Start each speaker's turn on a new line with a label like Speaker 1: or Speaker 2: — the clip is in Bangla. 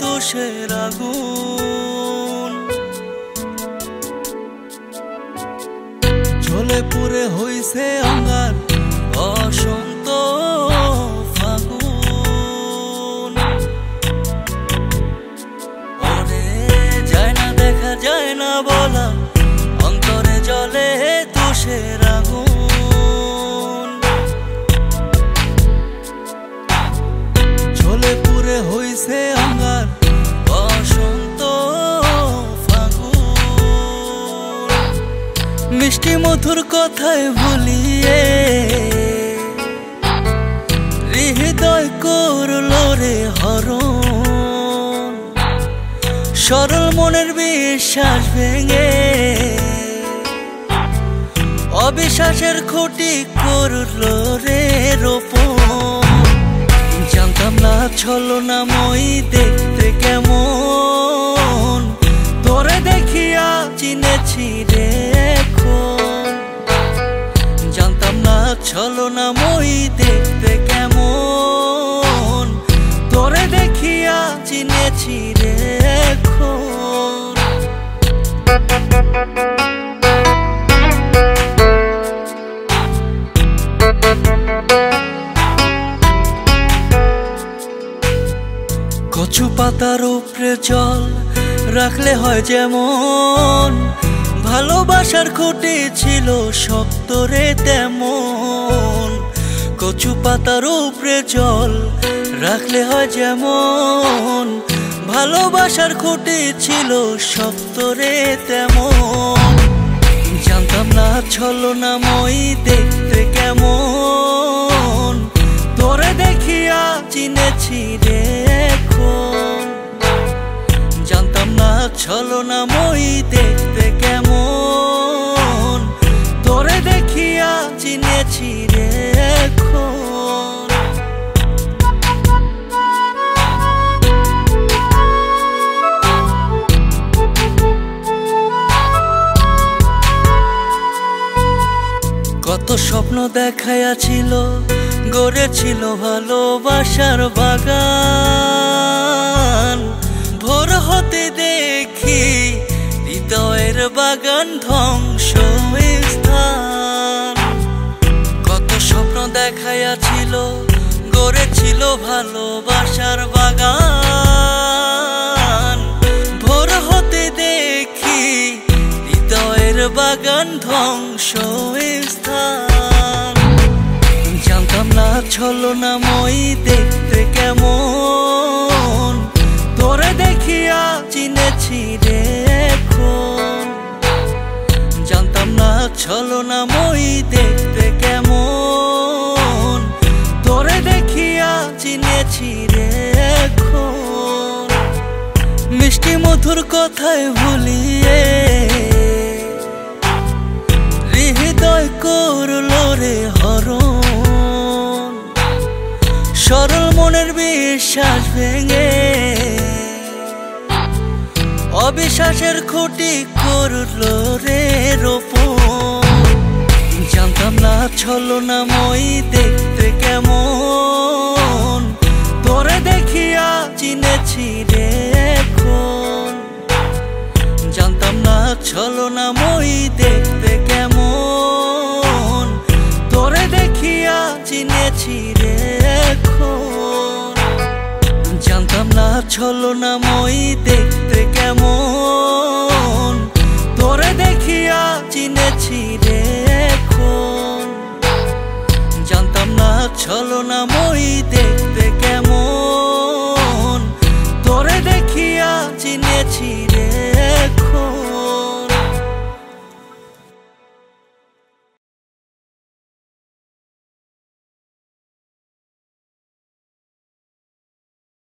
Speaker 1: দোষের আগুন জ্বলে পুড়ে হইছে অঙ্গার বসন্ত ফাগুন। ওরে যায় না দেখা যায় না বলা অন্তরে জ্বলে দোষের আগুন জ্বলে পুড়ে হইছে অঙ্গার বসন্ত ফাগুন। মিষ্টি মধুর কথায় ভুলিয়ে হৃদয় করলো রে হরণ সরল মনের বিশ্বাস ভেঙে অবিশ্বাসের খুঁটি করলো রে রোপণ। জানতাম না ছলনাময়ী দেখতে কেমন তোরে দেখিয়া চিনেছি রে এখন। জানতাম না ছলনাময়ী দেখতে কেমন তোরে দেখিয়া চিনেছি রে এখন। কচু পাতার উপরে জল রাখলে হয় যেমন ভালোবাসার খুঁটি ছিল শক্ত রে তেমন। কচু পাতার উপরে জল রাখলে হয় যেমন ভালোবাসার খুঁটি ছিল শক্ত রে তেমন। জানতাম না ছলনাময়ী দেখতে কেমন তোরে দেখিয়া চিনেছি রে এখন। জানতাম না ছলনাময়ী দেখতে কেমন তোরে দেখিয়া চিনেছি রে এখন। কত স্বপ্ন দেখাইয়াছিল গড়েছিল ভালোবাসার বাগান ভোর হতে দেখি হৃদয়ের বাগান ধ্বংস স্থান। কত স্বপ্ন দেখাইয়াছিল গড়েছিল ভালোবাসার বাগান ভোর হতে দেখি হৃদয়ের বাগান ধ্বংস স্থান। জানতাম না ছলনাময়ী দেখতে কেমন তোরে দেখিয়া চিনেছি রে এখন। জানতাম না ছলনাময়ী দেখতে কেমন তোরে দেখিয়া চিনেছি রে এখন। মিষ্টি মধুর কথায় ভুলিয়ে হৃদয় করলো রে হরণ সরল মনের বিশ্বাস ভেঙে অবিশ্বাসের খুঁটি করলো রে রোপণ। জানতাম না ছলনাময়ী দেখতে কেমন তোরে দেখিয়া চিনেছি রে এখন। জানতাম না ছলনাময়ী দেখতে কেমন তোরে দেখিয়া চিনেছি রে এখন। জানতাম না ছলনাময়ী দেখতে কেমন তোরে দেখিয়া চিনেছি রে এখন। জানতাম না ছলনা